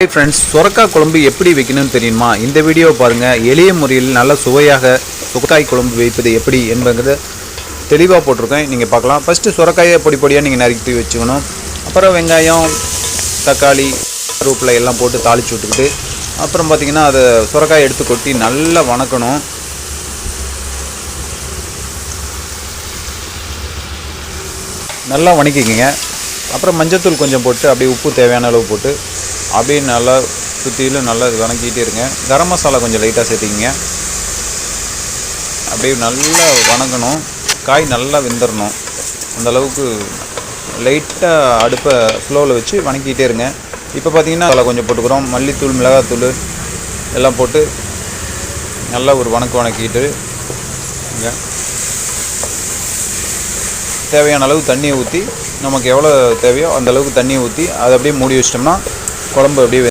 Hey friends, சொரக்காய் குழம்பு எப்படி வைக்கணும்னு தெரியுமா? இந்த வீடியோ பாருங்க. எளிய முறையில் நல்ல சுவையாக சொரக்காய் குழம்பு வைப்பது எப்படி என்பதை தெளிவாக போட்டிருக்கேன். நீங்கள் பார்க்கலாம். ஃபஸ்ட்டு சொரக்காயை பொடி பொடியாக நீங்கள் நறுக்கி வச்சுக்கணும். அப்புறம் வெங்காயம், தக்காளி, கருவேப்பிலை எல்லாம் போட்டு தாளித்து விட்டுக்கிட்டு அப்புறம் பார்த்திங்கன்னா அதை சொரக்காயை எடுத்து கொட்டி நல்லா வணக்கணும். நல்லா வணக்கிக்கங்க. அப்புறம் மஞ்சத்தூள் கொஞ்சம் போட்டு அப்படியே உப்பு தேவையான அளவு போட்டு அப்படியே நல்லா சுற்றிலும் நல்லா வணக்கிட்டே இருங்க. கரம் மசாலா கொஞ்சம் லைட்டாக சேர்த்திக்கிங்க. அப்படியே நல்லா வணங்கணும். காய் நல்லா வெந்துடணும். அந்தளவுக்கு லைட்டாக அடுப்பை ஸ்லோவில் வச்சு வணக்கிட்டே இருங்க. இப்போ பார்த்திங்கன்னா அதில் கொஞ்சம் போட்டுக்கிறோம். மல்லித்தூள், மிளகாத்தூள் எல்லாம் போட்டு நல்லா ஒரு வணக்கிட்டு தேவையான அளவு தண்ணியை ஊற்றி நமக்கு எவ்வளோ தேவையோ அந்த அளவுக்கு தண்ணியை ஊற்றி அதை அப்படியே மூடி வச்சிட்டோம்னா குழம்பு அப்படியே